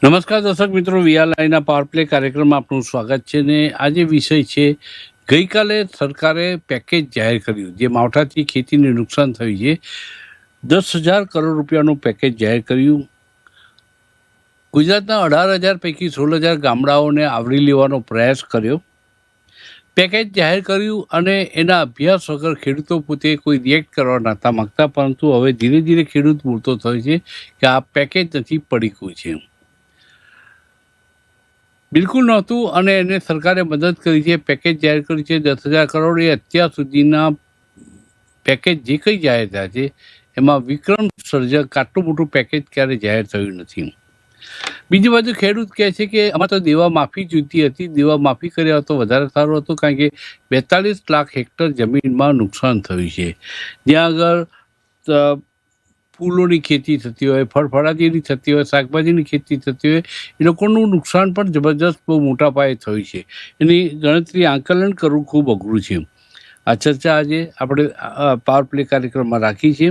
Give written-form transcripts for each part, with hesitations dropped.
નમસ્કાર દર્શક મિત્રો, વીઆરઆઈના પાવર પ્લે કાર્યક્રમમાં આપનું સ્વાગત છે ને આજે વિષય છે ગઈકાલે સરકારે પેકેજ જાહેર કર્યું જે માવઠાથી ખેતીને નુકસાન થયું છે. 10,000 કરોડ રૂપિયાનું પેકેજ જાહેર કર્યું. ગુજરાતના 18,000 પૈકી 16,000 ગામડાઓને આવરી લેવાનો પ્રયાસ કર્યો. પેકેજ જાહેર કર્યું અને એના અભ્યાસ વગર ખેડૂતો પોતે કોઈ રિએક્ટ કરવા નહોતા માગતા, પરંતુ હવે ધીરે ધીરે ખેડૂત બોલતો થયો છે કે આ પેકેજ નથી, પડીકું છે. બિલકુલ નહોતું અને એને સરકારે મદદ કરી છે. પેકેજ જાહેર કર્યું છે 10,000 કરોડ. એ અત્યાર સુધીના પેકેજ જે કંઈ જાહેર થયા છે એમાં વિક્રમ સર્જક આટલું મોટું પેકેજ ક્યારે જાહેર થયું નથી. બીજી બાજુ ખેડૂત કહે છે કે આમાં તો દેવા માફી જોઈતી હતી, દેવા માફી કર્યા તો વધારે સારું હતું, કારણ કે 42 લાખ હેક્ટર જમીનમાં નુકસાન થયું છે. જ્યાં આગળ ફૂલોની ખેતી થતી હોય, ફળફળાદીની થતી હોય, શાકભાજીની ખેતી થતી હોય, એ લોકોનું નુકસાન પણ જબરજસ્ત બહુ મોટા પાયે થયું છે. એની ગણતરી આંકલન કરવું ખૂબ અઘરું છે. આ ચર્ચા આજે આપણે પાવર પ્લે કાર્યક્રમમાં રાખી છે.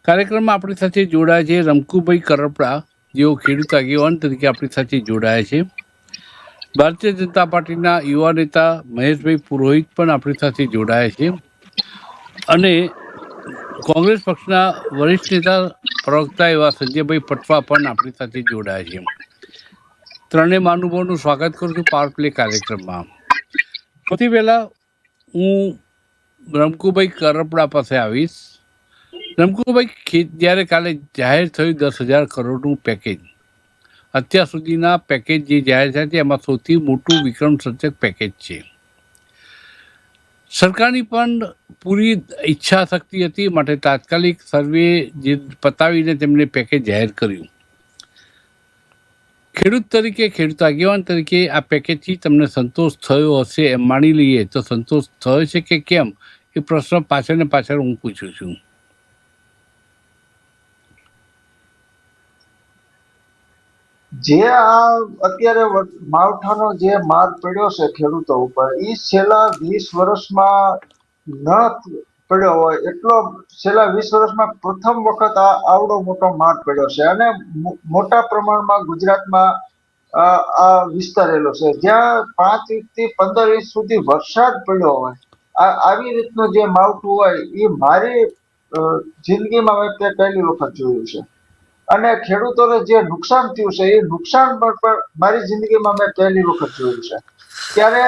કાર્યક્રમમાં આપણી સાથે જોડાયા છે રમકુભાઈ કરપડા, જેઓ ખેડૂત આગેવાન તરીકે આપણી સાથે જોડાયા છે. ભારતીય જનતા પાર્ટીના યુવા નેતા મહેશભાઈ પુરોહિત પણ આપણી સાથે જોડાયા છે અને કોંગ્રેસ પક્ષના વરિષ્ઠ નેતા પ્રવક્તા એવા સંજયભાઈ પટવા પણ આપણી સાથે જોડાયા છે. ત્રણેય મહાનુભાવોનું સ્વાગત કરું છું પાવર પ્લે કાર્યક્રમમાં. સૌથી પહેલા હું રમકુભાઈ કરપડા પાસે આવીશ. રમકુભાઈ, જ્યારે કાલે જાહેર થયું 10,000 કરોડનું પેકેજ, અત્યાર સુધીના પેકેજ જે જાહેર થયા છે એમાં સૌથી મોટું વિક્રમ સર્જક પેકેજ છે. સરકારની પણ પૂરી ઈચ્છા શક્તિ હતી, માટે તાત્કાલિક સર્વે જે પતાવીને તેમણે પેકેજ જાહેર કર્યું. ખેડૂત તરીકે, ખેડૂત આગેવાન તરીકે આ પેકેજથી તમને સંતોષ થયો હશે એમ માની લઈએ તો સંતોષ થયો છે કે કેમ, એ પ્રશ્ન પાછળ ને પાછળ હું પૂછું છું. જે આ અત્યારે માવઠાનો જે માર પડ્યો છે ખેડૂતો ઉપર, એ છેલ્લા 20 વર્ષમાં ન પડ્યો હોય એટલો છેલ્લા 20 વર્ષમાં પ્રથમ વખત આવડો મોટો માર પડ્યો છે અને મોટા પ્રમાણમાં ગુજરાતમાં આ વિસ્તારેલો છે. જ્યાં 5 ઇંચથી 15 ઇંચ સુધી વરસાદ પડ્યો હોય, આવી રીતનું જે માવઠું હોય એ મારી જિંદગીમાં મેં પહેલી વખત જોયું છે. અને ખેડૂતોને જે નુકસાન થયું છે એ નુકસાન પણ મારી જિંદગીમાં મેં પહેલી વખત જોયું છે. ત્યારે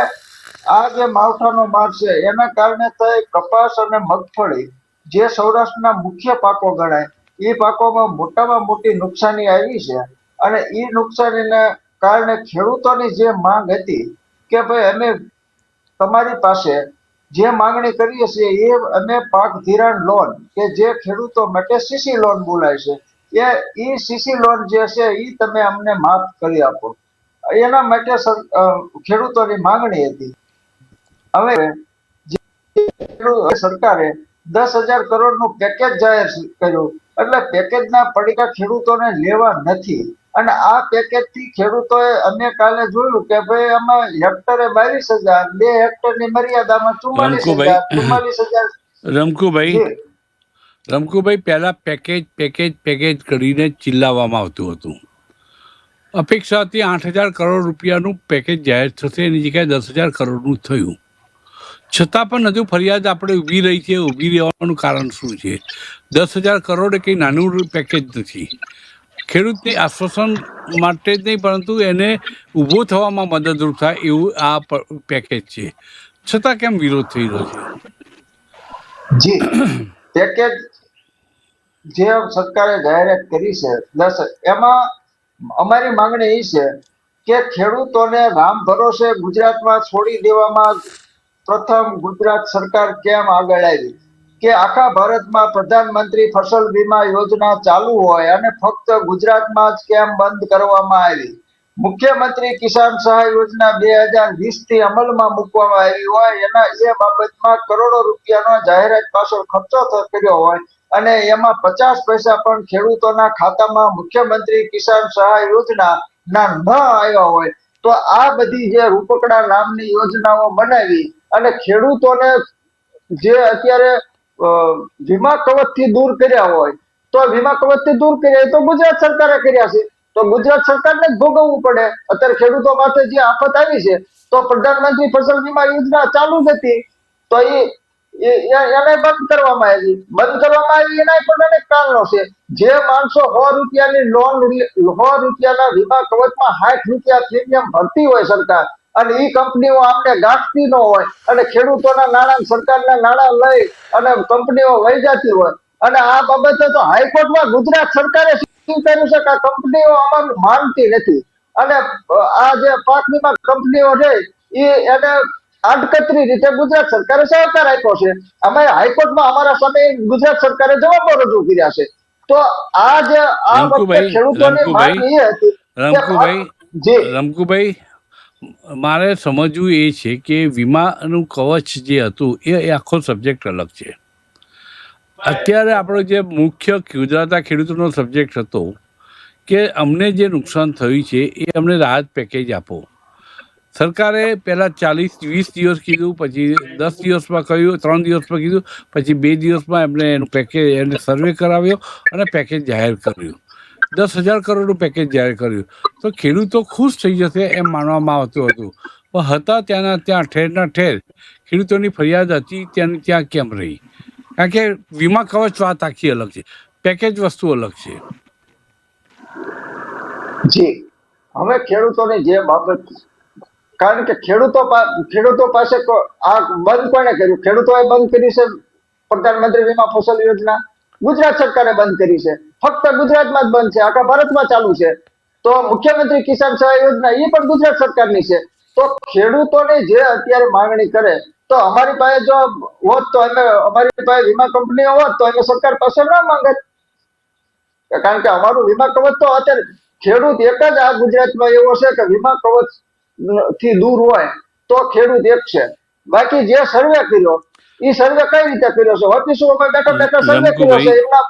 આ જે માવઠાનો માર છે એના કારણે કપાસ અને મગફળી, જે સૌરાષ્ટ્રના મુખ્ય પાકો ગણાય, એ પાકોમાં મોટામાં મોટી નુકસાની આવી છે. અને એ નુકસાનીને કારણે ખેડૂતોની જે માંગ હતી કે ભાઈ અમે તમારી પાસે જે માંગણી કરીએ છીએ એ અમે પાક ધિરાણ લોન, કે જે ખેડૂતો માટે સીસી લોન બોલાય છે, એ સીસી લોન જે છે એ તમે અમને માફ કરી આપો, એના માટે ખેડૂતોની માંગણી હતી. હવે સરકારે 10,000 કરોડનું પેકેજ જાહેર કર્યું, એટલે પેકેજના પડીકા ખેડૂતોને લેવા નથી. અને આ પેકેજ થી ખેડૂતોએ, અમે કાલે જોયું કે ભાઈ આમાં હેક્ટરે 22,000, 2 હેક્ટરની મર્યાદામાં 44,000. રમકુભાઈ, પહેલા પેકેજ કરીને ચિલ્લાવવામાં આવતું હતું. અપેક્ષા હતી 8,000 કરોડ રૂપિયાનું પેકેજ જાહેર થશે, એની જગ્યાએ 10,000 કરોડનું થયું. છતાં પણ હજુ ફરિયાદ આપણે ઊભી રહી છે. ઊભી રહેવાનું કારણ શું છે? 10,000 કરોડ એ કંઈ નાનું પેકેજ નથી. ખેડૂતને આશ્વાસન માટે જ નહીં, પરંતુ એને ઊભો થવામાં મદદરૂપ થાય એવું આ પેકેજ છે. છતાં કેમ વિરોધ થઈ રહ્યો છે? જી, પેકેજ જે સરકારે જાહેરાત કરી છે 10, એમાં અમારી માંગણી એ છે કે ખેડૂતોને રામ ભરોસે ગુજરાતમાં છોડી દેવામાં પ્રથમ ગુજરાત સરકાર કેમ આગળ આવી, કે આખા ભારતમાં પ્રધાનમંત્રી ફસલ વીમા યોજના ચાલુ હોય અને ફક્ત ગુજરાતમાં જ કેમ બંધ કરવામાં આવી? મુખ્યમંત્રી કિસાન સહાય યોજના 2020 થી અમલમાં મૂકવામાં આવી હોય, એના એ બાબતમાં કરોડો રૂપિયાનો જાહેરાત પાછળ ખર્ચો કર્યો હોય અને એમાં 50 પૈસા પણ ખેડૂતોના ખાતામાં મુખ્યમંત્રી કિસાન સહાય યોજના ના ન આવ્યા હોય, તો આ બધી જે રૂપકડા નામની યોજનાઓ બનાવી અને ખેડૂતોને જે અત્યારે વીમા કવચ થી દૂર કર્યા હોય, તો વીમા કવચ થી દૂર કર્યા તો ગુજરાત સરકારે કર્યા છે. તો ગુજરાત સરકારને જ ભોગવવું પડે. અત્યારે ખેડૂતો માથે જે આફત આવી છે તો પ્રધાનમંત્રી ફસલ વીમા યોજના ચાલુ જ હતી, તો એને બંધ કરવામાં આવી એના પણ અનેક કારણો છે. જે માણસો 100 રૂપિયાની લોન 100 રૂપિયાના વીમા કવચમાં 60 રૂપિયા પ્રીમિયમ ભરતી હોય સરકાર, અને એ કંપનીઓ આમને ગાંઠતી ન હોય અને ખેડૂતોના નાણાં સરકારના નાણાં લઈ અને કંપનીઓ વહી જતી હોય, અને આ બાબતે તો હાઈકોર્ટમાં ગુજરાત સરકારે સ્વીકાર્યું છે કે આ કંપનીઓ અમારું માનતી નથી, અને આ જે પાક વીમા કંપનીઓ છે એને આડકતરી રીતે ગુજરાત સરકારે સહકાર આપ્યો છે. અમે હાઈકોર્ટમાં અમારા સામે ગુજરાત સરકારે જવાબો રજૂ કર્યા છે. તો આ વખતે ખેડૂતોની માંગ એ હતી કે રમકુભાઈ, મારે સમજવું એ છે કે વીમાનું કવચ જે હતું એ આખો સબ્જેક્ટ અલગ છે. અત્યારે આપણો જે મુખ્ય ગુજરાતના ખેડૂતોનો સબ્જેક્ટ હતો કે અમને જે નુકસાન થયું છે એ અમને રાહત પેકેજ આપો. સરકારે પહેલાં 40-20 દિવસ કીધું, પછી 10 દિવસમાં કહ્યું, 3 દિવસમાં કીધું, પછી 2 દિવસમાં એમને એનું પેકેજ એને સર્વે કરાવ્યો અને પેકેજ જાહેર કર્યું. 10,000 કરોડનું પેકેજ જાહેર કર્યું. તો ખેડૂતો ખુશ થઈ જશે એમ માનવામાં આવતું હતું, પણ હતા ત્યાં ઠેરના ઠેર ખેડૂતોની ફરિયાદ હતી ત્યાં કેમ રહી? કારણ કે વીમા કવચ વાત આખી અલગ છે, પેકેજ વસ્તુ અલગ છે. જી, હવે ખેડૂતોની જે બાબત, કારણ કે ખેડૂતો પાસે આ બંધ કોને કર્યું? ખેડૂતોએ બંધ કરી છે પ્રધાનમંત્રી વીમા ફસલ યોજના. ગુજરાત સરકારે બંધ કરી છે. ફક્ત ગુજરાતમાં જ બંધ છે, આખા ભારતમાં ચાલુ છે. તો મુખ્યમંત્રી કિસાન સહાય યોજના એ પણ ગુજરાત સરકારની છે. તો ખેડૂતોને જે અત્યારે માંગણી કરે, તો અમારી પાસે જો હોત તો અમારી પાસે વીમા કંપનીઓ હોત તો અમે સરકાર પાસે ના માંગત, કારણ કે અમારું વીમા કવચ તો અત્યારે ખેડૂત એક જ આ ગુજરાતમાં એવો છે કે વીમા કવચ થી દૂર હોય તો ખેડૂત એક છે. બાકી જે સર્વે કર્યો એ સર્વે કઈ રીતે કર્યો છે? ઓફિસોમાં બેઠા સર્વે કર્યો છે. એમના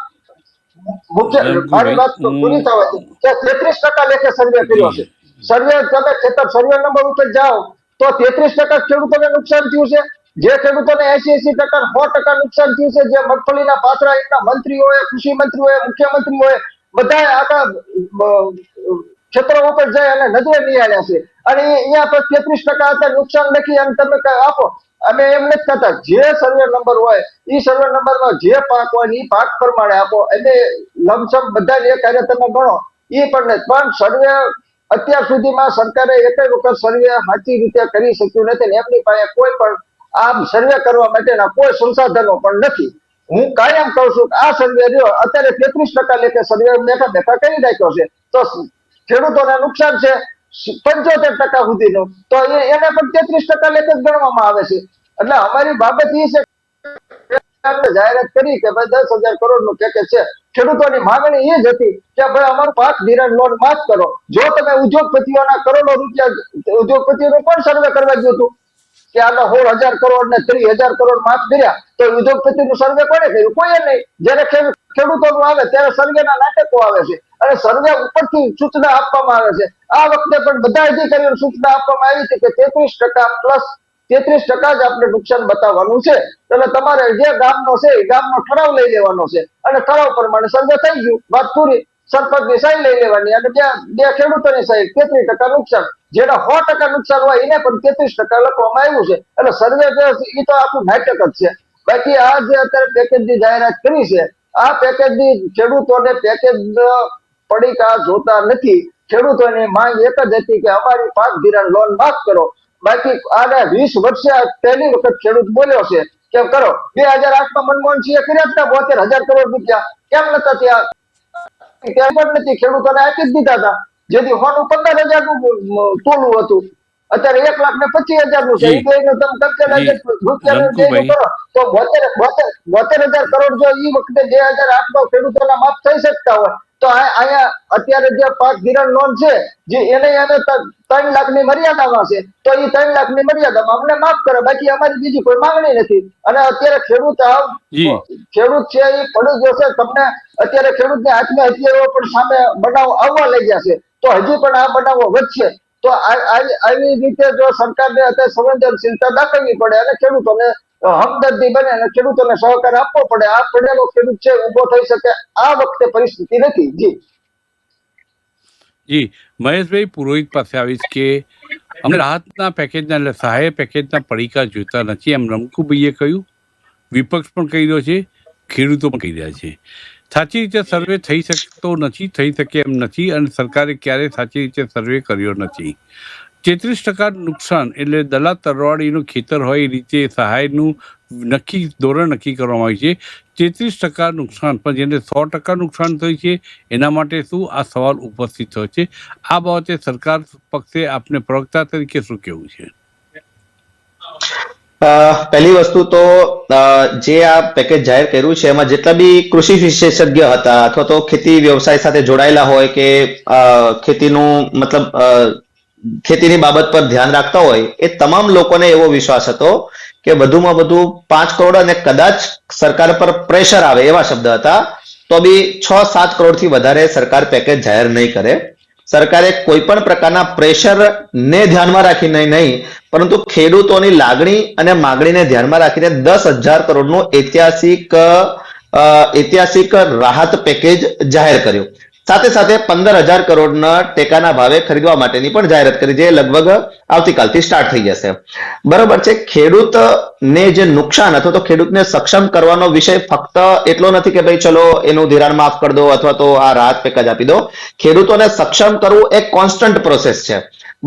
મુખ્ય મારી વાત પૂરી થવા કે 33% લેખે સર્વે કર્યો છે. સર્વે તમે ખેતર સર્વે નંબર ઉપર જાઓ તો 33% ખેડૂતોને નુકસાન થયું છે. જે ખેડૂતોને 80% 100% નુકસાન થયું છે, જે મગફળીના પાથરા એમના મંત્રીઓએ, કૃષિ મંત્રીઓએ, મુખ્યમંત્રીઓએ બધા આખા ક્ષેત્રો ઉપર જાય અને નજરે નિહાળ્યા છે, અને અહીંયા પર 33% અત્યારે નુકસાન લખી અને તમે આપો. અમે એમ નથી કહેતા, જે સર્વે નંબર હોય એ સર્વે નંબરમાં જે પાક હોય એ પાક પ્રમાણે આપો. એટલે લમસમ બધા જે કાર્ય તમે ગણો એ પણ સર્વે અત્યાર સુધીમાં સરકારે એક વખત સર્વે સાચી રીતે કરી શક્યું નથી, ને એમની પાસે કોઈ પણ આમ સર્વે કરવા માટેના કોઈ સંસાધનો પણ નથી. હું કાયમ કહું છું કે આ સર્વે રહ્યો અત્યારે 33% લેખે સર્વે બેઠા કરી નાખ્યો છે, તો ખેડૂતોને નુકસાન છે 75% સુધીનું, તો એને પણ 33% લેખે જ ગણવામાં આવે છે. એટલે અમારી બાબત એ છે જાહેરાત કરી કે ભાઈ 10,000 કરોડ નું પેકેજ છે. ખેડૂતોની માંગણી એ જ હતી કે ભાઈ અમારું પાક ધિરાણ લોન માફ કરો. જો તમે ઉદ્યોગપતિઓના કરોડો રૂપિયા, ઉદ્યોગપતિઓનું પણ સર્વે કરવા ગયું હતું કે આના 16,000 કરોડ ને 30,000 કરોડ માફ કર્યા, તો ઉદ્યોગપતિનું સર્વે કોને કર્યું? કોઈ નહીં. જયારે ખેડૂતોનું આવે ત્યારે સર્વેના નાટકો આવે છે અને સર્વે ઉપરથી સૂચના આપવામાં આવે છે. આ વખતે પણ બધા અધિકારીઓને સૂચના આપવામાં આવી છે કે 33% પ્લસ 33% જ આપણે નુકસાન બતાવવાનું છે. એટલે તમારે જે ગામનો છે એ ગામનો ઠરાવ લઈ લેવાનો છે અને ઠરાવ પ્રમાણે સર્વે થઈ ગયું, વાત પૂરી. સરપંચની સહી લઈ લેવાની અને બે ખેડૂતોની સહી, 33% નુકસાન. જેના 100% નુકસાન હોય એને પણ 33% લખવામાં આવ્યું છે. એટલે સર્વે એ તો આખું નાટક જ છે. બાકી આ જે અત્યારે પેકેજની જાહેરાત કરી છે, આ પેકેજની ખેડૂતોને પેકેજ પડીકા જોતા નથી. ખેડૂતોની માંગ એક જ હતી કે અમારી પાક ધિરાણ લોન માફ કરો. બાકી આને 20 વર્ષે પહેલી વખત ખેડૂત બોલ્યો છે કે કરો. 2008માં મનમોહનસિંહે કર્યા હતા 72,000 કરોડ રૂપિયા, કેમ નતા ત્યાં? ત્યાં પણ નથી, ખેડૂતોને આપી જ દીધા હતા. જેથી હોનું 15,000 નું તોલું હતું, અત્યારે 1,25,000 નું છે. એ બે નું તમે કલ્ક્યુલેશન રૂપિયાનું જેનું કરો તો 72,000 કરોડ જો એ વખતે 2008માં ખેડૂતોના માફ થઈ શકતા હોય, તો અહીંયા અત્યારે જે પાક ધિરાણ લોન છે જે એને 3 લાખની મર્યાદામાં છે, તો એ 3 લાખની મર્યાદામાં અમને માફ કરે. બાકી અમારી બીજી કોઈ માંગણી નથી. અને અત્યારે ખેડૂત છે એ પડી ગયો છે. તમને અત્યારે ખેડૂતને આત્મહત્યાઓ પણ સામે બનાવો આવવા લાગ્યા છે, તો હજી પણ આ બનાવો વધશે. તો આવી રીતે જો સરકારને અત્યારે સંવેદનશીલતા દાખવવી પડે અને ખેડૂતોને હમદર્દી બને અને ખેડૂતોને સહકાર આપવો પડે. આ પડેલો ખેડૂત છે ઉભો થઈ શકે આ વખતે પરિસ્થિતિ નથી. જી જી મહેશભાઈ પુરોહિત પાસે આવીશ કે અમને રાહતના પેકેજના એટલે સહાય પેકેજના પડીકા જોઈતા નથી એમ રમકુભાઈએ કહ્યું. વિપક્ષ પણ કહી રહ્યો છે, ખેડૂતો પણ કહી રહ્યા છે. સાચી રીતે સર્વે થઈ શકતો નથી, થઈ શકે એમ નથી અને સરકારે ક્યારેય સાચી રીતે સર્વે કર્યો નથી. 33% નુકસાન એટલે દલા તરવાડીનું ખેતર હોય એ રીતે સહાયનું ધોરણ નક્કી કરવામાં આવ્યું છે. 33% નુકસાન, પણ જેને 100% નુકસાન થયું છે એના માટે શું, આ સવાલ ઉપસ્થિત થયો છે. આ બાબતે સરકાર પક્ષે આપને પ્રવક્તા તરીકે શું કહેવું છે? પહેલી વસ્તુ તો જે આ પેકેજ જાહેર કર્યું છે એમાં જેટલા બી કૃષિ વિશેષજ્ઞ હતા અથવા તો ખેતી વ્યવસાય સાથે જોડાયેલા હોય કે ખેતીનું મતલબ ખેતીની બાબત પર ધ્યાન રાખતા હોય એ તમામ લોકોને એવો વિશ્વાસ હતો કે વધુમાં વધુ 5 કરોડ અને કદાચ સરકાર પર પ્રેશર આવે એવા શબ્દ હતા તો બી 6-7 કરોડથી વધારે સરકાર પેકેજ જાહેર નહીં કરે. સરકારે કોઈ પણ પ્રકારના પ્રેશર ને ધ્યાનમાં રાખીને નહીં પરંતુ ખેડૂતોની લાગણી અને માંગણીને ધ્યાનમાં રાખીને 10,000 કરોડનું ઐતિહાસિક રાહત પેકેજ જાહેર કર્યું. સાથે સાથે 15,000 કરોડના ટેકાના ભાવે ખરીદવા માટેની પણ જાહેરાત કરી, જે લગભગ આવતીકાલથી સ્ટાર્ટ થઈ જશે. બરોબર છે. ખેડૂતને જે નુકસાન અથવા તો ખેડૂતને સક્ષમ કરવાનો વિષય ફક્ત એટલો નથી કે ભાઈ ચલો એનું ધિરાણ માફ કરી દો અથવા તો આ રાહત પેકેજ આપી દો. ખેડૂતોને સક્ષમ કરવું એક કોન્સ્ટન્ટ પ્રોસેસ છે.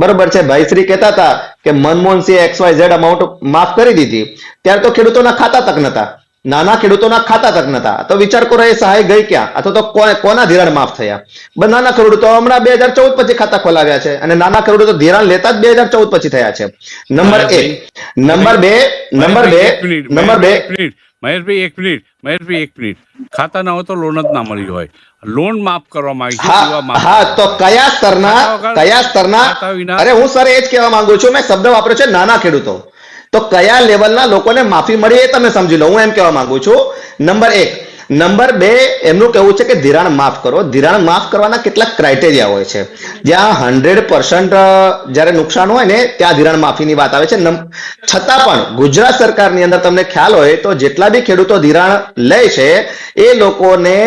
બરોબર છે. ભાઈશ્રી કહેતા હતા કે મનમોહનસિંહ XYZ અમાઉન્ટ માફ કરી દીધી ત્યારે તો ખેડૂતોના ખાતા તક નતા, નાના ખેડૂતોના ખાતા તક નતા. તો વિચાર કરો એ સહાય ગઈ ક્યાં અથવા તો કોના ધિરાણ માફ થયા? નાના ખેડૂતો હમણાં 2014 પછી ખાતા ખોલાવ્યા છે અને નાના ખેડૂતો ધિરાણ લેતા જ 2014 પછી થયા છે. નંબર 1. નંબર 2 મહેશભાઈ એક મિનિટ, ખાતા ના હોય તો લોન જ ના મળી હોય, લોન માફ કરવામાં આવી છે. હા, તો કયા સ્તરના અરે હું સર એ જ કહેવા માંગુ છું, મેં શબ્દ વાપર્યો છે નાના ખેડૂતો. તો કયા લેવલના લોકોને માફી મળી એ તમે સમજી લો, હું એમ કહેવા માંગુ છું. નંબર 1. નંબર 2 એમનું કહેવું છે કે ધિરાણ માફ કરો. ધિરાણ માફ કરવાના કેટલાક ક્રાઇટેરિયા હોય છે. જ્યાં 100% જ્યારે નુકસાન હોય ને ત્યાં ધિરાણ માફીની વાત આવે છે. છતાં પણ ગુજરાત સરકારની અંદર તમને ખ્યાલ હોય તો જેટલા બી ખેડૂતો ધિરાણ લે છે એ લોકોને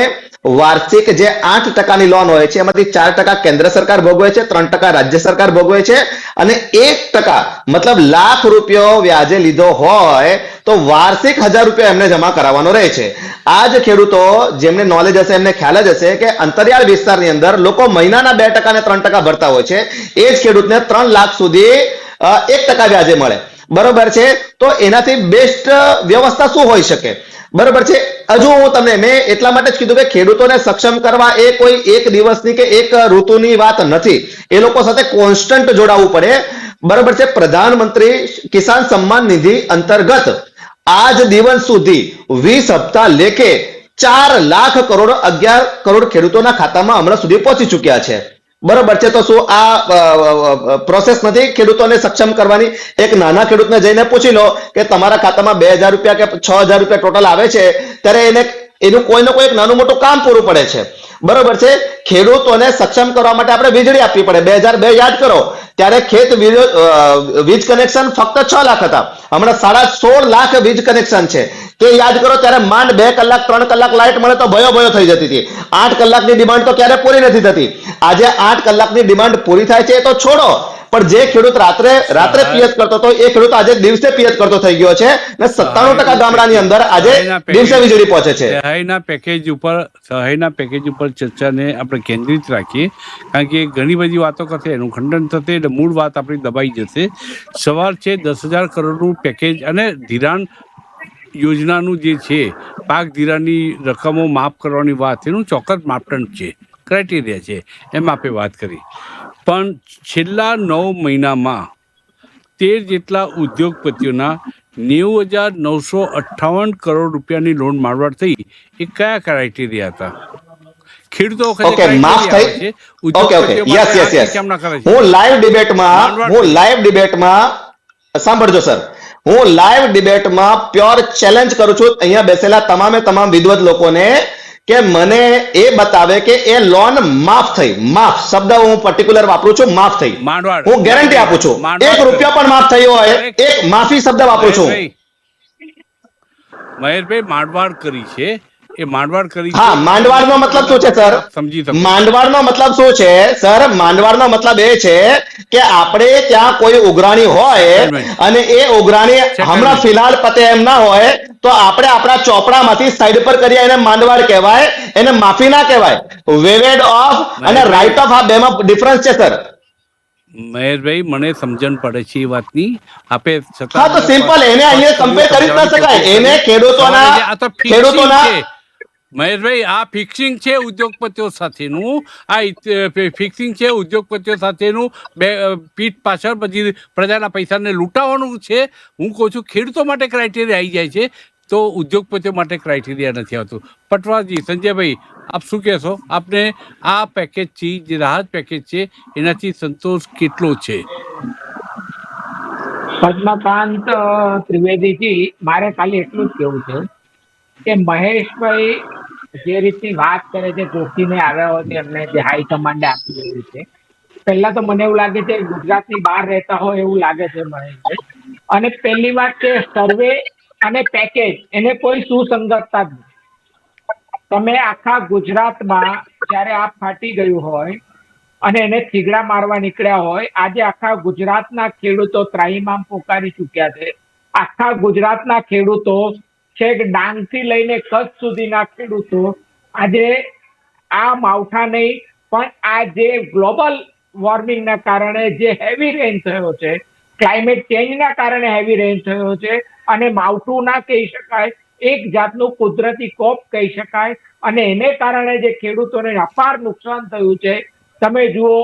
વાર્ષિક જે 8% લોન હોય છે એમાંથી 4% કેન્દ્ર સરકાર ભોગવે છે, 3% રાજ્ય સરકાર ભોગવે છે અને 1% મતલબ લાખ રૂપિયો વ્યાજે લીધો હોય તો વાર્ષિક 1,000 રૂપિયા એમને જમા કરાવવાનો રહે છે. આ જ ખેડૂતો જેમને નોલેજ હશે એમને ખ્યાલ જ હશે કે અંતરિયાળ વિસ્તારની અંદર લોકો મહિનાના 2% અને 3% ભરતા હોય છે. એ જ ખેડૂતને 3 લાખ સુધી 1% વ્યાજે મળે. બરોબર છે. તો એનાથી બેસ્ટ વ્યવસ્થા શું હોઈ શકે? બરોબર છે. હજુ હું તમને મેં એટલા માટે જ કીધું કે ખેડૂતોને સક્ષમ કરવા એ કોઈ એક દિવસની કે એક ઋતુની વાત નથી. એ લોકો સાથે કોન્સ્ટન્ટ જોડાવવું પડે. બરોબર છે. પ્રધાનમંત્રી કિસાન સન્માન નિધિ અંતર્ગત આજ દિવસ સુધી 20 હપ્તા લેખે 4 લાખ કરોડ 11 કરોડ ખેડૂતોના ખાતામાં હમણાં સુધી પહોંચી ચુક્યા છે. બરોબર છે. તો શું આ પ્રોસેસ નથી ખેડૂતોને સક્ષમ કરવાની? એક નાના ખેડૂતને જઈને પૂછી લો કે તમારા ખાતામાં 2,000 રૂપિયા કે 6,000 રૂપિયા ટોટલ આવે છે ત્યારે એનું કોઈને કોઈ એક નાનું મોટું કામ પૂરું પડે છે. બરોબર છે. ખેડૂતોને સક્ષમ કરવા માટે આપણે વીજળી આપવી પડે. 2002 યાદ કરો ત્યારે ખેત વીજ કનેક્શન ફક્ત 6 લાખ હતા, હમણાં 16.5 લાખ વીજ કનેક્શન છે. તે યાદ કરો ત્યારે માંડ 2 કલાક 3 કલાક લાઇટ મળે તો ભયો થઈ જતી હતી. 8 કલાકની ડિમાન્ડ તો ક્યારે પૂરી નથી થતી. આજે 8 કલાકની ડિમાન્ડ પૂરી થાય છે એ તો છોડો, પણ જે ખેડૂત રાત્રે પિયત કરતો હતો એ ખેડૂત આજે દિવસે પિયત કરતો થઈ ગયો છે અને 97% ગામડાની અંદર આજે દિવસે વીજળી પહોંચે છે. સહાયના પેકેજ ઉપર ચર્ચાને આપણે કેન્દ્રિત રાખીએ, કારણ કે ઘણી બધી વાતો કરશે, એનું ખંડન થશે એટલે મૂળ વાત આપણી દબાઈ જશે. સવાલ છે 10,000 કરોડનું પેકેજ અને ધિરાણ યોજનાનું જે છે, પાક ધિરાણની રકમો માફ કરવાની વાત, એનું ચોક્કસ માપદંડ છે, ક્રાઇટેરિયા છે, એમ આપણે વાત કરી. પણ છેલ્લા 9 મહિનામાં 13 જેટલા ઉદ્યોગપતિઓના 90,958 કરોડ રૂપિયાની લોન માંડવાડ થઈ. એ કયા ક્રાઇટેરિયા હતા? ખેડૂતો હું લાઈવ ડિબેટમાં સાંભળજો સર, હું લાઈવ ડિબેટમાં પ્યોર ચેલેન્જ કરું છું અહીંયા બેસેલા તમામ વિદ્વત લોકોને કે મને એ બતાવે કે એ લોન માફ થઈ. માફ શબ્દ હું પર્ટિક્યુલર વાપરું છું, માફ થઈ. હું ગેરંટી આપું છું 1 રૂપિયો પણ માફ થયો હોય, એક માફી શબ્દ વાપરું છું. મહેશભાઈ માંડવાડ કરી છે એ માંડવાડ કરી હા, માંડવાડનો મતલબ શું છે સર? સમજી શકો. માંડવાડનો મતલબ શું છે સર? માંડવાડનો મતલબ એ છે કે આપણે ત્યાં કોઈ ઉઘરાણી હોય Settlement. અને એ ઉઘરાણી Settlement. હમણાં ફિલહાલ પતે એમ ના હોય તો આપણે આપણા ચોપડામાંથી સાઈડ પર કરીએ, એને માંડવાડ કહેવાય, એને માફી ના કહેવાય. વેવેડ ઓફ અને મહેશભાઈ. રાઇટ ઓફ, આ બેમાં ડિફરન્સ છે સર. મહેશભાઈ, મને સમજણ પડે છે એ વાતની. આપે છતાં હા, તો મને સિમ્પલ, એને અહીંયા કમ્પેર કરી જ ના શકાય. એને સવારે જે આ તો ફિક્સિંગ ખેડૂતોના છે મહેશભાઈ, આ ફિક્સિંગ છે ઉદ્યોગપતિઓ સાથેનું. ફિક્સિંગ છે ઉદ્યોગપતિઓ સાથેનું. પીઠ પાછળ બધી પ્રજાના પૈસાને લૂંટાવાનું છે. હું કહું છું ખેડૂતો માટે ક્રાઇટેરિયા આવી જાય છે તો ઉદ્યોગપતિઓ માટે ક્રાઇટેરિયા નથી આવતું. પટવાજી, સંજયભાઈ, આપ શું કહેશો? આપને આ પેકેજથી, જે રાહત પેકેજ છે, એનાથી સંતોષ કેટલો છે? પદ્મકાંત ત્રિવેદીજી, મારે ખાલી એટલું જ કેવું છે કે મહેશભાઈ જે રીતની વાત કરે છે, ગોખીને આવ્યા હોય એમને જે હાઈકમાન્ડે આપી દીધું છે, પહેલા તો મને એવું લાગે છે ગુજરાતની બહાર રહેતા હોય એવું લાગે છે મહેશભાઈ. અને પહેલી વાત કે સર્વે અને પેકેજ એને કોઈ સુસંગતતા જ નથી. તમે આખા ગુજરાતમાં જ્યારે આ ફાટી ગયું હોય અને એને થીગડા મારવા નીકળ્યા હોય, આજે આખા ગુજરાતના ખેડૂતો ત્રાહિમામ પોકારી ચૂક્યા છે. આખા ગુજરાતના ખેડૂતો, છેક ડાંગથી લઈને કચ્છ સુધીના ખેડૂતો આજે આ માવઠા નહીં પણ આ જે ગ્લોબલ વોર્મિંગના કારણે જે હેવી રેન થયો છે, ક્લાઇમેટ ચેન્જના કારણે હેવી રેન થયો છે, અને માવઠું ના કહી શકાય, એક જાતનું કુદરતી કોપ કહી શકાય, અને એને કારણે જે ખેડૂતોને અપાર નુકસાન થયું છે. તમે જુઓ,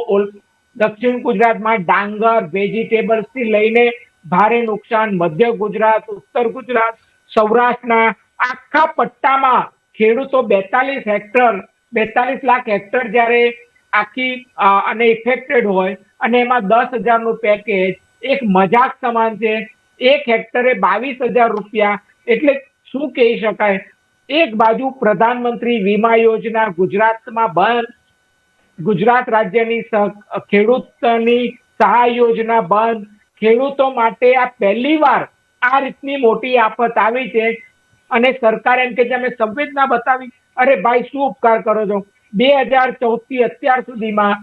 દક્ષિણ ગુજરાતમાં ડાંગર, વેજીટેબલ્સ થી લઈને ભારે નુકસાન, મધ્ય ગુજરાત, ઉત્તર ગુજરાત, સૌરાષ્ટ્રના આખા પટ્ટામાં ખેડૂતો 42 લાખ હેક્ટર જ્યારે આખી અને ઇફેક્ટેડ હોય અને એમાં 10,000નું પેકેજ એક મજાક સમાન છે. એક હેક્ટરે 22,000 રૂપિયા, એટલે શું કહી શકાય? એક બાજુ પ્રધાનમંત્રી વીમા યોજના ગુજરાતમાં બંધ, ગુજરાત રાજ્યની ખેડૂતની સહાય યોજના બંધ. ખેડૂતો માટે આ પહેલીવાર આ રીતની મોટી આફત આવી છે અને સરકાર એમ કે અમે સંવેદના બતાવી. અરે ભાઈ, શું ઉપકાર કરો છો? 2014 થી અત્યાર સુધીમાં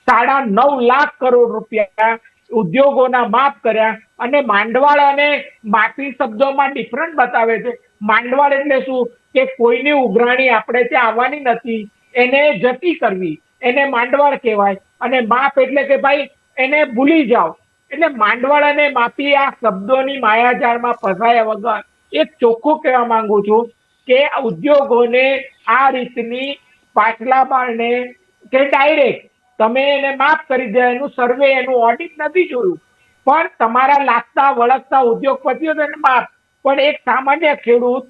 9.5 લાખ કરોડ રૂપિયા ઉદ્યોગોના માફ કર્યા. અને માંડવાળ અને માફી શબ્દોમાં ડિફરન્ટ બતાવે છે. માંડવાળ એટલે શું કે કોઈની ઉઘરાણી આપણે ત્યાં આવવાની નથી, એને જતી કરવી, એને માંડવાળ કહેવાય. અને માફ એટલે કે ભાઈ એને ભૂલી જાઓ. એટલે માંડવાળ અને માફી આ શબ્દોની માયાજાળમાં ફસાયા વગર એક ચોખ્ખું કહેવા માંગુ છું કે ઉદ્યોગોને આ રીતની પાછલા બારણે કે ડાયરેક્ટ તમે એને માફ કરી દે, એનું સર્વે, એનું ઓડિટ નથી જોયું, પણ તમારા લાગતા વળગતા ઉદ્યોગપતિઓ તેને માફ. પણ એક સામાન્ય ખેડૂત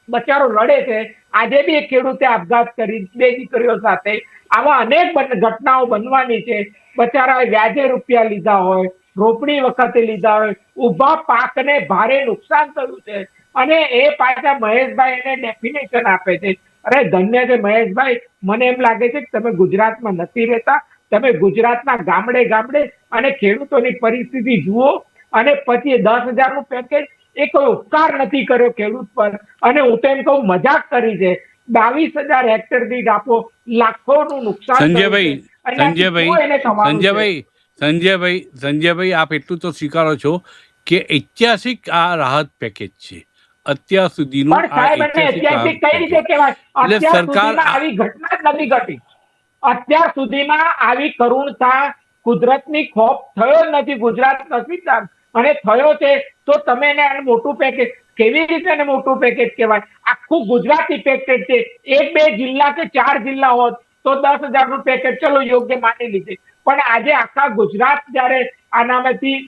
બચારો લડે છે. આજે બી એક ખેડૂતે આપઘાત કરી 2 દીકરીઓ સાથે. આવા અનેક ઘટનાઓ બનવાની છે. બચારા વ્યાજે રૂપિયા લીધા હોય, રોપણી વખતે લીધા હોય, ઉભા પાકને ભારે નુકસાન થયું છે, અને એ પાછા મહેશભાઈ એને ડેફિનેશન આપે છે. અરે ધન્ય છે મહેશભાઈ, મને એમ લાગે છે કે તમે ગુજરાતમાં નથી રહેતા, તમે ગુજરાતના ગામડે ગામડે અને ખેડૂતોની પરિસ્થિતિ જુઓ, અને પછી 10,000નું પેકેજ એ કોઈ ઉપકાર નથી કર્યો ખેડૂત પર. અને હું તો એમ કહું, મજાક કરી છે. 22,000 હેક્ટર દીઠ આપો, લાખોનું નુકસાન સંજયભાઈ, આપ એટલું તો સ્વીકારો છો કે ઐતિહાસિક આ રાહત પેકેજ છે અત્યાર સુધીનું. પણ સાહેબ, ઐતિહાસિક કઈ રીતે કહેવાય? અત્યાર સુધીમાં આવી ઘટના જ નથી ઘટી. અત્યાર સુધીમાં આવી કરુણતા, કુદરતની ખોફ થયો જ નથી ગુજરાત નસીબદાર. અને થયો છે તો તમે એને મોટું પેકેજ કેવી રીતે મોટું પેકેજ કહેવાય? આખું ગુજરાત ઇફેક્ટેડ છે. 1-2 જિલ્લા કે 4 જિલ્લા હોત તો 10,000નું પેકેજ ચલો યોગ્ય માની લીધે. પણ આજે આખા ગુજરાત જયારે આનામાંથી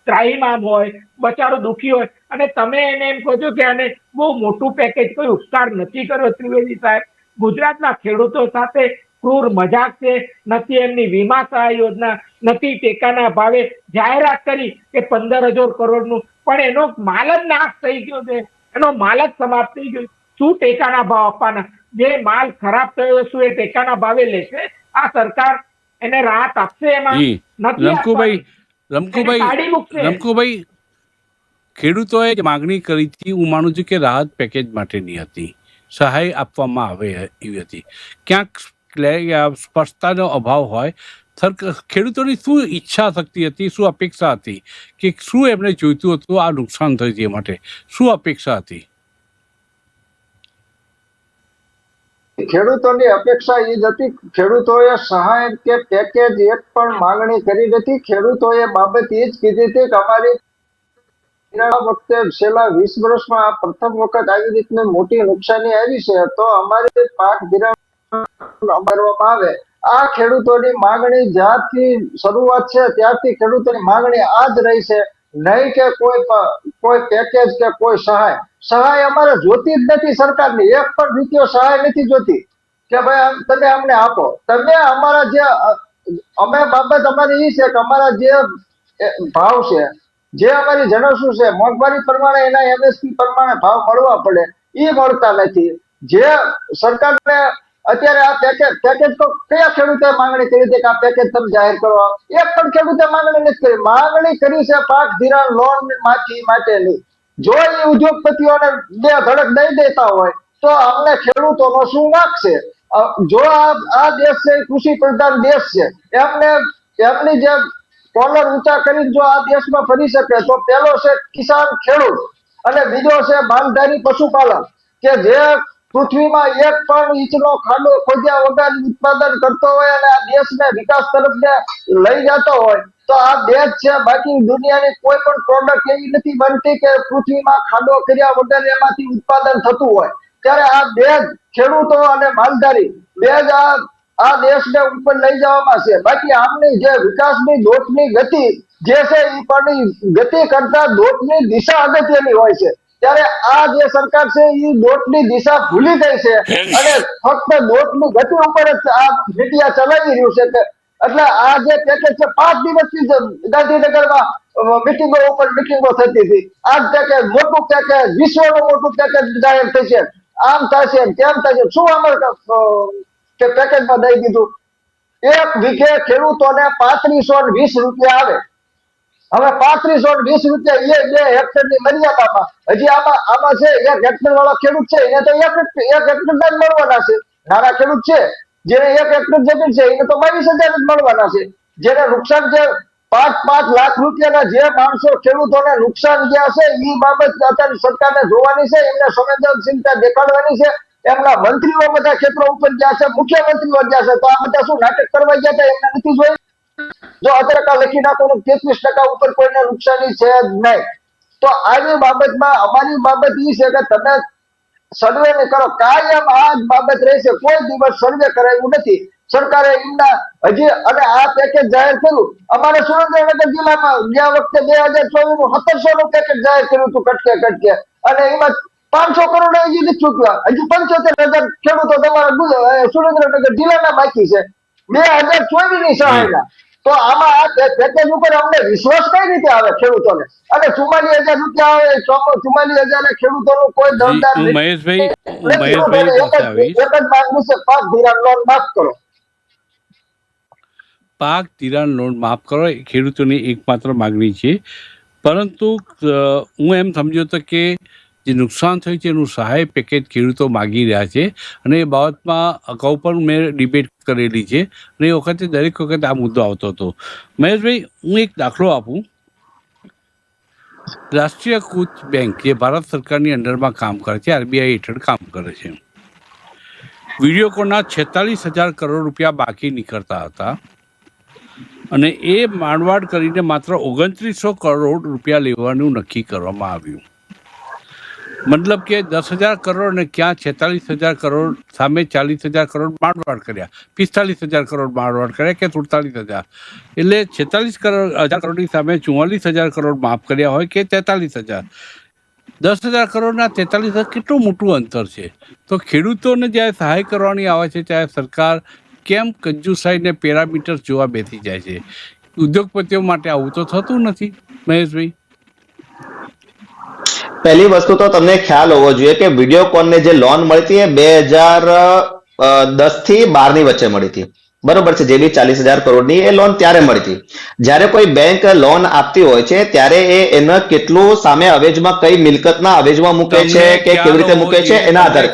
ત્રાહિમામ હોય, બચારો દુઃખી હોય, અને તમે એને એમ કહો છો કે આને બહુ મોટું પેકેજ, કોઈ ઉપકાર નથી કર્યો. ત્રિવેદી સાહેબ, ગુજરાતના ખેડૂતો સાથે ક્રૂર મજાક છે. નથી એમની વીમા સહાય યોજના, નથી ટેકાના ભાવે જાહેરાત કરી કે 15,000 કરોડનું, પણ એનો માલ જ નાશ થઈ ગયો છે, એનો માલ જ સમાપ્ત થઈ ગયો. શું ટેકાના ભાવ આપવાના? જે માલ ખરાબ થયો શું એ ટેકાના ભાવે લેશે આ સરકાર? એને રાહત આપશે એમાં? રમકુભાઈ, ખેડૂતોએ માગણી કરી હતી, હું માનું છું કે રાહત પેકેજ માટેની હતી. સહાય આપવામાં આવે એવી હતી. ક્યાંક સ્પષ્ટતાનો અભાવ હોય. ખેડૂતોની શું ઈચ્છા શક્તિ હતી, શું અપેક્ષા હતી કે શું એમને જોઈતું હતું આ નુકસાન થયું તે માટે, શું અપેક્ષા હતી? ખેડૂતોની અપેક્ષા એ જ હતી. ખેડૂતોએ સહાય કે પેકેજ એક પણ માંગણી કરી નથી. ખેડૂતોએ બાબત એ જ કીધી હતી કે અમારી વખતે છેલ્લા 20 વર્ષમાં આ પ્રથમ વખત આવી રીતની મોટી નુકસાની આવી છે, તો અમારી પાક ધિરાણ કરવામાં આવે. આ ખેડૂતોની માંગણી જ્યારથી શરૂઆત છે ત્યારથી ખેડૂતોની માંગણી આ જ રહી છે. નહીં કે કોઈ પેકેજ કે કોઈ સહાય અમારે જોતી જ નથી. સરકારની એક પણ રૂપિયો સહાય નથી જોતી કે ભાઈ તમે અમને આપો. તમે અમારા જે બાબત અમારી એ છે કે અમારા જે ભાવ છે, જે અમારી જણસું છે, મોંઘવારી પ્રમાણે એના એમએસપી પ્રમાણે ભાવ મળવા પડે, એ મળતા નથી. જે સરકારને અત્યારે આ પેકેજ તો કયા ખેડૂતે માંગણી કરી હતી કે આ પેકેજ તમે જાહેર કરો? એક પણ ખેડૂતે માંગણી નથી કરી. માંગણી કરી છે પાક ધિરાણ લોન માટેની. જો એ ઉદ્યોગપતિઓને બે ધડક દઈ દેતા હોય તો અમને ખેડૂતોનો શું વાંક છે? જો આ દેશ છે કૃષિ પ્રધાન દેશ છે, એમની જે કોલર ઊંચા કરીને જો આ દેશમાં ફરી શકે તો પહેલો છે કિસાન ખેડૂત અને બીજો છે માલધારી પશુપાલક, કે જે પૃથ્વીમાં એક પણ ઇંચનો ખાડો ખોદ્યા વગર ઉત્પાદન કરતો હોય અને આ દેશને વિકાસ તરફ લઈ જતો હોય તો આ દેશ છે. બાકી દુનિયાની કોઈ પણ પ્રોડક્ટ એવી નથી બનતી કે પૃથ્વીમાં ખાડો કર્યા વગર એમાંથી ઉત્પાદન થતું હોય. ત્યારે આ બે ખેડૂતો અને માલધારી બે જ આ દેશને ઉપર લઈ જવામાં છે. બાકી આમની જે વિકાસની દોટની ગતિ જે છે એ પણ ગતિ કરતા દોટની દિશા અગત્યની હોય છે. ત્યારે આ જે સરકાર છે એ દોટની દિશા ભૂલી ગઈ છે અને ફક્ત દોટની ગતિ ઉપર જ આ મીડિયા ચલાવી રહ્યું છે. એટલે આ જે પેકેજ છે 5 દિવસથી ગાંધીનગરમાં મિટિંગો ઉપર મિટિંગો થતી હતી. આ પેકેજ મોટું પેકેજ, વિશ્વનું મોટું પેકેજ જાહેર થશે, આમ થશે તેમ થશે. શું અમારે કે પેકેજમાં દઈ દીધું? 1 વીઘે ખેડૂતોને 3520 રૂપિયા આવે. હવે 3520 રૂપિયા એ 2 હેક્ટરની મર્યાદામાં. હજી આમાં છે 1 હેક્ટર વાળો ખેડૂત છે એને તો 1 હેક્ટર જ મળવાના છે. નાના ખેડૂત છે જેને 1 હેક્ટર જમીન છે એને તો 22,000 જ મળવાના છે. જેને નુકસાન છે 5 લાખ રૂપિયાના જે માણસો ખેડૂતોને નુકસાન ગયા છે એ બાબત અત્યારે સરકારને જોવાની છે, એમને સંવેદનશીલતા દેખાડવાની છે. એમના મંત્રીઓ બધા ખેતરો ઉપર ગયા છે, મુખ્યમંત્રીઓ ગયા છે, તો આ બધા શું નાટક કરવા ગયા હતા એમને નથી જોયું? જો અત્યારે લખી નાખો 33% ઉપર કોઈને નુકસાની છે જ નહીં. તો આવી બાબતમાં અમારી બાબત એ છે કે તમે સર્વે ને કરો. કાયમ આ જ બાબત રહેશે. કોઈ દિવસ સર્વે કરાયું નથી સરકારે એમના હજી. અને આ પેકેજ જાહેર કર્યું અમારે સુરેન્દ્રનગર જિલ્લામાં ગયા વખતે 2024 નું 1700 નું પેકેજ જાહેર કર્યું હતું કટકે, અને એમાં 500 કરોડ હજી નથી ચૂક્યા. હજી 75,000 ખેડૂતો તમારા સુરેન્દ્રનગર જિલ્લાના બાકી છે 2024 ની સહાયના. તો આમાં આ પેકેજ ઉપર અમને વિશ્વાસ કઈ રીતે આવે ખેડૂતોને? અને 44,000 રૂપિયા આવે, 44,000 ખેડૂતોનું કોઈ દરદાર મહેશભાઈ એક જ માંગવું છે, પાક ધિરાણ લોન માફ કરો. પાક ધિરાણ લોન માફ કરો એ ખેડૂતોની એકમાત્ર માગણી છે. પરંતુ હું એમ સમજ્યો હતો કે જે નુકસાન થયું છે એનું સહાય પેકેજ ખેડૂતો માગી રહ્યા છે, અને એ બાબતમાં અગાઉ પણ મેં ડિબેટ કરેલી છે અને એ વખતે દરેક વખતે આ મુદ્દો આવતો હતો. મહેશભાઈ, હું એક દાખલો આપું. રાષ્ટ્રીયકૃત બેંક જે ભારત સરકારની અંડરમાં કામ કરે છે, આરબીઆઈ હેઠળ કામ કરે છે, વિડીયોકોનના 46,000 કરોડ રૂપિયા બાકી નીકળતા હતા અને એ માંડવાડ કરીને માત્ર 2900 કરોડ રૂપિયા લેવાનું નક્કી કરવામાં આવ્યું. મતલબ કે 10,000 કરોડ ને ક્યાં 46,000 કરોડ સામે 40,000 કરોડ માંડવાડ કર્યા, 45,000 કરોડ માંડવાડ કર્યા કે 43,000, એટલે 46,000 કરોડની સામે 44,000 કરોડ માફ કર્યા હોય કે 43,000. 10,000 કરોડના 43,000 કેટલું મોટું અંતર છે. તો ખેડૂતોને જ્યારે સહાય કરવાની આવે છે ત્યારે સરકાર કેમ કંજુસાઈને પેરામીટર જોવા બેસી જાય છે? ઉદ્યોગપતિઓ માટે આવું તો થતું નથી મહેશભાઈ. પહેલી વસ્તુ તો તમને ખ્યાલ હોવો જોઈએ કે વિડીયોકોનને જે લોન મળી હતી એ 2010 થી 12 ની વચ્ચે મળી હતી. બરોબર છે, જે બી 40,000 કરોડની એ લોન ત્યારે મળતી. જ્યારે કોઈ બેંક લોન આપતી હોય છે ત્યારે એને કેટલું સામે અવેજમાં કઈ મિલકતના અવેજમાં મૂકે છે કે કેવી રીતે મૂકે છે એના આધારે.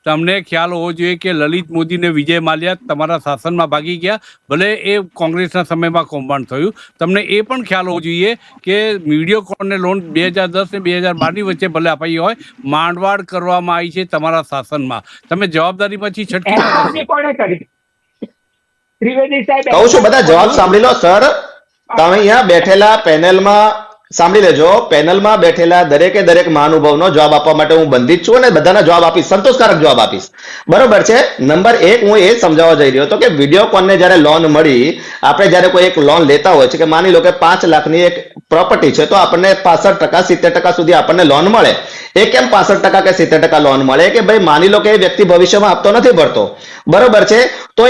તમને ખ્યાલ હોવો જોઈએ કે લલિત મોદી ને વિજય માલ્યા તમારા શાસનમાં ભાગી ગયા, ભલે એ કોંગ્રેસના સમયમાં કૌભાંડ થયું. તમને એ પણ ખ્યાલ હોવો જોઈએ કે વિડીયોકોનને લોન 2010 ને 2012ની વચ્ચે ભલે અપાઈ હોય, માંડવાડ કરવામાં આવી છે તમારા શાસનમાં. તમે જવાબદારીમાંથી છટકી ના એના થશો. પછી કોણે કરી? ત્રિવેદી સાહેબ કહું છું, બધા જવાબ સાંભળી લો સર. તમે અહીંયા બેઠેલા પેનલમાં સાંભળી લેજો, પેનલમાં બેઠેલા દરેકે દરેક મહાનુભાવનો જવાબ આપવા માટે હું બંધિત છું અને બધાના જવાબ આપીશ, સંતોષકારક જવાબ આપીશ. બરોબર છે. નંબર 1 હું એ સમજાવવા જઈ રહ્યો હતો કે વિડીયોકોનને જ્યારે લોન મળી, આપણે જ્યારે કોઈ એક લોન લેતા હોય છે કે માની લો કે 5 લાખની એક પ્રોપર્ટી છે તો આપણને 65% 70% સુધી આપણને લોન મળે. એ કેમ 65% કે 70% લોન મળે? કે ભાઈ માની લો કે એ વ્યક્તિ ભવિષ્યમાં હપ્તો નથી ભરતો, બરોબર છે, તો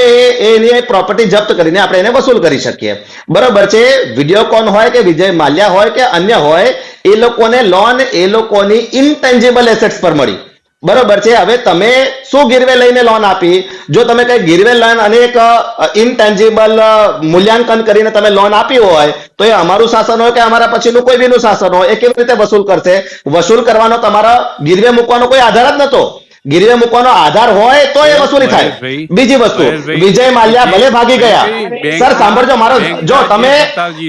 એની પ્રોપર્ટી જપ્ત કરીને આપણે એને વસૂલ કરી શકીએ. બરોબર છે. વિડીયોકોન હોય કે વિજય માલ્યા હોય કે અન્ય હોય, એ લોકોને લોન એ લોકોની ઇનટેન્જિબલ એસેટ્સ પર મળી. બરોબર છે. હવે તમે શું ગીરવે લઈને લોન આપી? જો તમે કઈ ગીરવે લોન અને એક ઇનટેન્જિબલ મૂલ્યાંકન કરીને તમે લોન આપી હોય તો એ અમારું શાસન હોય કે અમારા પછીનું કોઈ બીનું શાસન હોય, એ કેવી રીતે વસૂલ કરશે? વસૂલ કરવાનો તમારા ગીરવે મૂકવાનો કોઈ આધાર જ નતો. ગીરવે મૂકવાનો આધાર હોય તો એ વસૂલી થાય. બીજી વસ્તુ, વિજય માલ્યા ભલે ભાગી ગયા. સર સાંભળજો મારો, જો તમે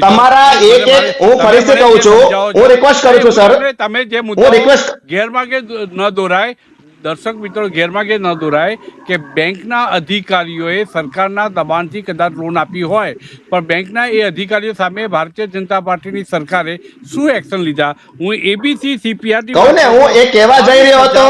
તમારા એક હું ફરીથી કહું છું, હું રિક્વેસ્ટ કરું છું સર, તમે જે હું મુદ્દા રિક્વેસ્ટ ગેરમાર્ગે ન દોરાય, દર્શક મિત્રો ગેરમાર્ગે ન દોરાય કે બેંકના અધિકારીઓએ સરકારના દબાણથી કદાચ લોન આપી હોય, પણ બેંકના એ અધિકારીઓ સામે ભારતીય જનતા પાર્ટીની સરકારે શું એક્શન લીધા? હું એબીસી સીપીઆરની કહું ને, હું એ કહેવા જઈ રહ્યો હતો.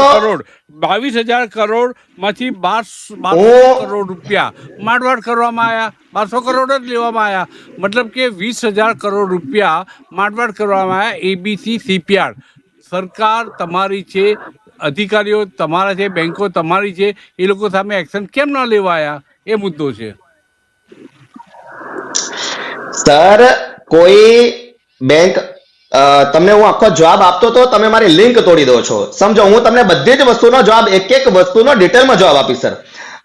22,000 કરોડ માંથી 1200 હું કરોડ રૂપિયા માંડવાડ કરવામાં આવ્યા. 1200 કરોડ જ લેવામાં આવ્યા, મતલબ કે 20,000 કરોડ રૂપિયા માંડવાડ કરવામાં આવ્યા. એબીસી સીપીઆર સરકાર તમારી છે, અધિકારીઓ તમારા છે, બેંકો તમારી છે, એ લોકો સામે એક્શન કેમ ન લેવાયા? એ મુદ્દો છે સર. કોઈ બેંક તમને હું આખો જવાબ આપતો તો તમે મારી લિંક તોડી દો છો. સમજો, હું તમને બધી જ વસ્તુનો જવાબ, એક એક વસ્તુનો ડિટેલમાં જવાબ આપીશ સર.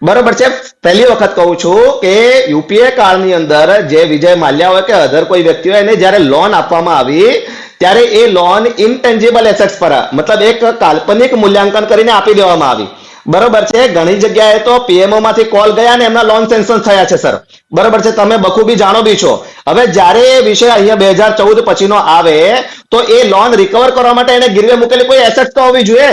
બરોબર છે. પહેલી વખત કહું છું કે યુપીએ કાળની અંદર જે વિજય માલ્યા હોય કે અધર કોઈ વ્યક્તિ હોય, એને જ્યારે લોન આપવામાં આવી ત્યારે એ લોન ઇનટેન્જિબલ એસેટ્સ પર, મતલબ એક કાલ્પનિક મૂલ્યાંકન કરીને આપી દેવામાં આવી. બરોબર છે. ઘણી જગ્યાએ તો પીએમઓ માંથી કોલ ગયા ને એમના લોન સેન્કશન થયા છે સર. બરોબર છે. તમે બખૂબી જાણો બી છો. હવે જ્યારે એ વિષય અહીંયા 2014 પછીનો આવે તો એ લોન રિકવર કરવા માટે એને ગીરવે મૂકેલી કોઈ એસેટ તો હોવી જોઈએ.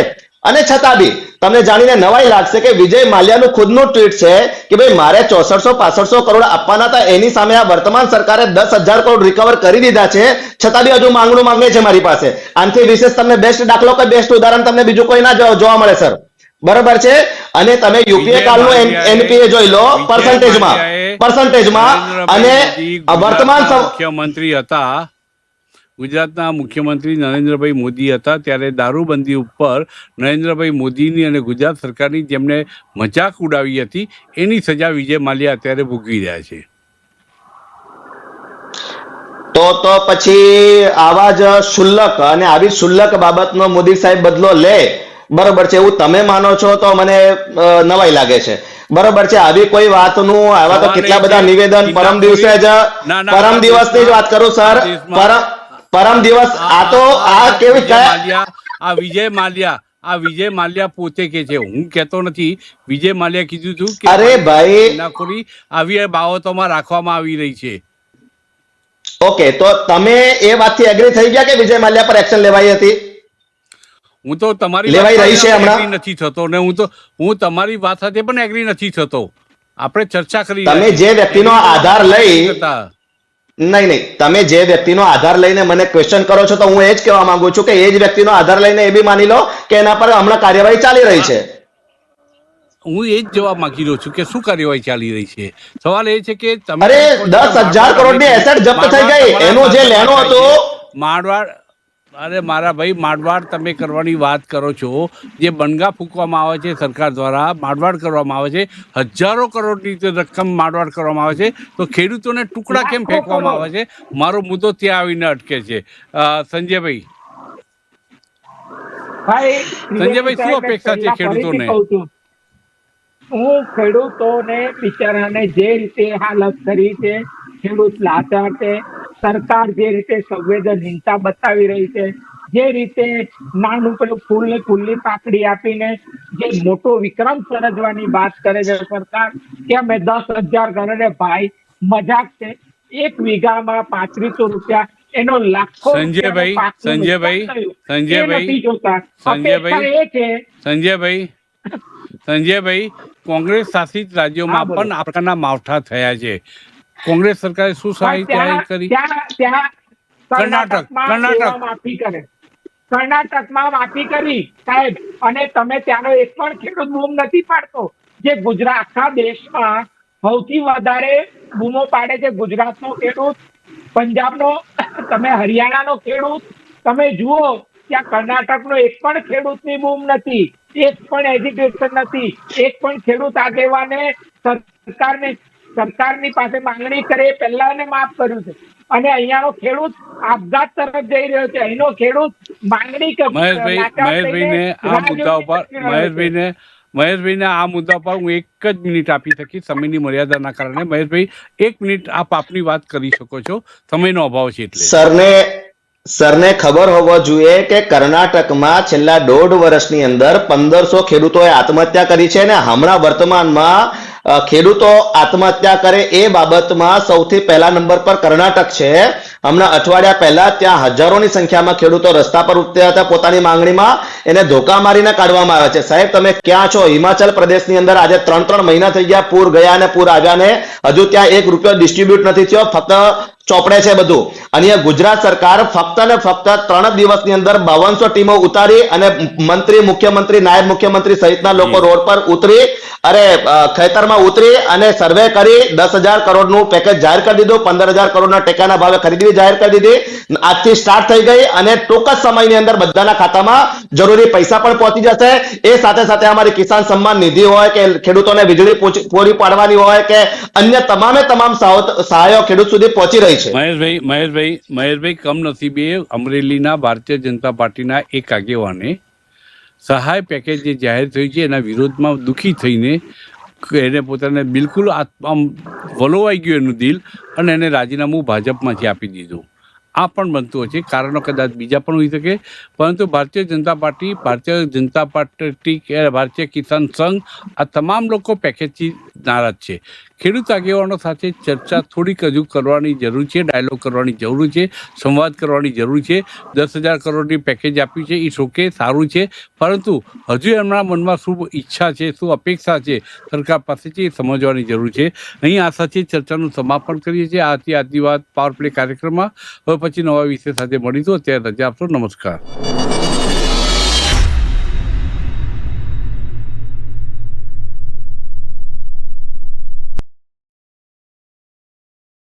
અને છતાં બી તમને જાણીને નવાઈ લાગશે કે વિજય માલ્યાનું ખુદનું ટ્વીટ છે કે ભાઈ મારે 6400-6500 કરોડ આપવાના હતા, એની સામે આ વર્તમાન સરકારે 10,000 કરોડ રિકવર કરી દીધા છે, છતાં બી હજુ માંગણું માંગે છે મારી પાસે. આનાથી વિશેષ તમને બેસ્ટ દાખલો કે બેસ્ટ ઉદાહરણ તમને બીજું કોઈ ના જોવા મળે સર. બરોબર છે. અને તમે યુપીએ કાળનું એનપીએ જોઈ લો પર્સન્ટેજમાં અને વર્તમાન મુખ્યમંત્રી હતા, ગુજરાતના મુખ્યમંત્રી નરેન્દ્રભાઈ મોદી હતા, ત્યારે દારૂબંધી ઉપર નરેન્દ્રભાઈ મોદીની અને ગુજરાત સરકારની જેમને મજાક ઉડાવી હતી, એની સજા વિજય માલ્યા અત્યારે ભોગવી રહ્યા છે. તો પછી આવા જ શુલ્લક અને આવી શુલ્લક બાબતનો મોદી સાહેબ બદલો લે, બરોબર છે, એવું તમે માનો છો તો મને નવાઈ લાગે છે. બરોબર છે. આવી કોઈ વાતનું, આવા તો કેટલા બધા નિવેદન પરમ દિવસે જ, પરમ દિવસની જ વાત કરું સર, પરમ દિવસ, આ તો આ કેવી આ વિજય માલ્યા પોતે કે છે, હું કહેતો નથી. વિજય માલ્યા કીધું હતું કે અરે ભાઈ, નાખોરી આવી બાબતોમાં રાખવામાં આવી રહી છે. ઓકે, તો તમે એ વાતથી એગ્રી થઈ ગયા કે વિજય માલ્યા પર એક્શન લેવાઈ હતી? હું તો તમારી લેવાઈ રહી છે એગ્રી હમણાં નથી થતો ને હું તમારી વાત સાથે પણ એગ્રી નથી થતો. આપણે ચર્ચા કરી, તમે જે વ્યક્તિનો આધાર લઈ, નહીં, તમે જે વ્યક્તિનો આધાર લઈને મને ક્વેશ્ચન કરો છો તો હું એ જ કહેવા માંગુ છું કે એ જ વ્યક્તિનો આધાર લઈને એ બી માની લો કે એના પર હમણાં કાર્યવાહી ચાલી રહી છે. હું એ જ જવાબ માંગી રહ્યો છું કે શું કાર્યવાહી ચાલી રહી છે. સવાલ એ છે કે તમે, અરે 10,000 કરોડની એસેટ જપ્ત થઈ ગઈ, એનું જે લેણું હતું માંડવાડ, અરે મારા ભાઈ, માંડવાડ તમે કરવાની વાત કરો છો, જે બનગા ફૂંકવામાં આવે છે સરકાર દ્વારા, માંડવાડ કરવામાં આવે છે, હજારો કરોડની રકમ માંડવાડ કરવામાં આવે છે, તો ખેડૂતોને ટુકડા કેમ ફેંકવામાં આવે છે? મારો મુદ્દો ત્યાં આવીને અટકે છે. સંજયભાઈ, શું અપેક્ષા છે ખેડૂતોને? હું ખેડૂતોને બિચારાને જે રીતે હાલત કરી છે, ખેડૂત લાચાર છે, સરકાર જે રીતે સંવેદનહીનતા બતાવી રહી છે, જે રીતે નાનું પેલું ફૂલને ફૂલની પાકડી આપીને જે મોટો વિક્રમ સર્જવાની વાત કરે છે સરકાર, કે અમે 10,000 કરોડે ભાઈ મજાક છે. 1 વીઘામાં 3500 રૂપિયા, એનો લાખો રૂપિયાનો સંજયભાઈ પાકનું નુકસાન થયું. એ નથી જોતા. અપેક્ષા એ છે. સંજયભાઈ, કોંગ્રેસ શાસિત રાજ્યોમાં હા, બોલો. પણ આ પ્રકારના માવઠા થયા છે. કોંગ્રેસ સરકારે શું સહાય જાહેર કરી? કર્ણાટકમાં માફી કરે. કર્ણાટકમાં માફી કરી સાહેબ, અને તમે ત્યાંનો એક પણ ખેડૂત બૂમ નથી પાડતો. જે ગુજરાત આખા દેશમાં સૌથી વધારે બૂમો પાડે છે ગુજરાતનો ખેડૂત, પંજાબનો, તમે હરિયાણાનો ખેડૂત, તમે જુઓ ત્યાં કર્ણાટકનો એક પણ ખેડૂતની બૂમ નથી, એક પણ એજ્યુકેશન નથી, એક પણ ખેડૂત આગેવાને સરકારની પાસે માંગણી કરે એ પહેલા એને માફ કર્યું છે. અને અહીંયાનો ખેડૂત આપઘાત તરફ જઈ રહ્યો છે. અહીંનો ખેડૂત માંગણી મહેશભાઈને આ મુદ્દા પર હું 1 જ મિનિટ આપી શકીશ, સમયની મર્યાદાના કારણે. મહેશભાઈ, 1 મિનિટ આપ આપની વાત કરી શકો છો, સમયનો અભાવ છે એટલે. સરને ખબર હોવો જોઈએ કે કર્ણાટકમાં છેલ્લા 1.5 વર્ષની અંદર 1500 ખેડૂતોએ આત્મહત્યા કરી છે, અને હમણાં વર્તમાનમાં ખેડૂતો આત્મહત્યા કરે એ બાબતમાં સૌથી પહેલા નંબર પર કર્ણાટક છે. હમણાં અઠવાડિયા પહેલા ત્યાં હજારોની સંખ્યામાં ખેડૂતો રસ્તા પર ઉતર્યા હતા પોતાની માંગણીમાં, એને ધોકા મારીને કાઢવામાં આવે છે. સાહેબ, તમે ક્યાં છો? હિમાચલ પ્રદેશની અંદર આજે 3 મહિના થઈ ગયા પૂર ગયા અને પૂર આવ્યા ને હજુ ત્યાં 1 રૂપિયો ડિસ્ટ્રીબ્યુટ નથી થયો, ફક્ત ચોપડે છે બધું. અને ગુજરાત સરકાર ફક્ત ને ફક્ત 3 દિવસની અંદર 5200 ટીમો ઉતારી અને મંત્રી, મુખ્યમંત્રી, નાયબ મુખ્યમંત્રી સહિતના લોકો રોડ પર ઉતરી, ખેતરમાં ઉતરી અને સર્વે કરી 10,000 કરોડનું પેકેજ જાહેર કરી દીધું. 15,000 કરોડના ટેકાના ભાવે ખરીદી જાહેર કરી દીધી. આજથી સ્ટાર્ટ થઈ ગઈ અને ટૂંક જ સમયની અંદર બધાના ખાતામાં જરૂરી પૈસા પણ પહોંચી જશે. એ સાથે સાથે અમારી કિસાન સન્માન નિધિ હોય કે ખેડૂતોને વીજળી પૂરી પાડવાની હોય કે અન્ય તમામે તમામ સહાયો ખેડૂત સુધી પહોંચી રહી છે. મહેશભાઈ, કમનસીબે અમરેલીના ભારતીય જનતા પાર્ટીના એક આગેવાને સહાય પેકેજ જે જાહેર થયું છે એના વિરોધમાં દુઃખી થઈને એને પોતાને બિલકુલ આમ વલોવાઈ ગયું એનું દિલ, અને એને રાજીનામું ભાજપમાંથી આપી દીધું. આ પણ બનતું હોય છે, કારણો કદાચ બીજા પણ હોઈ શકે, પરંતુ ભારતીય જનતા પાર્ટી, ભારતીય કિસાન સંઘ, આ તમામ લોકો પેકેજથી નારાજ છે. ખેડૂત આગેવાનો સાથે ચર્ચા થોડીક હજુ કરવાની જરૂર છે, ડાયલોગ કરવાની જરૂર છે, સંવાદ કરવાની જરૂર છે. 10,000 કરોડની પેકેજ આપ્યું છે એ શોકે સારું છે, પરંતુ હજુ એમના મનમાં શું ઈચ્છા છે, શું અપેક્ષા છે સરકાર પાસેથી એ સમજવાની જરૂર છે. અહીં આ સાથે ચર્ચાનું સમાપન કરીએ છીએ. આથી વાત પાવર પ્લે કાર્યક્રમમાં. હવે પછી નવા વિષય સાથે મળીશું. અત્યારે રજા આપશો. નમસ્કાર.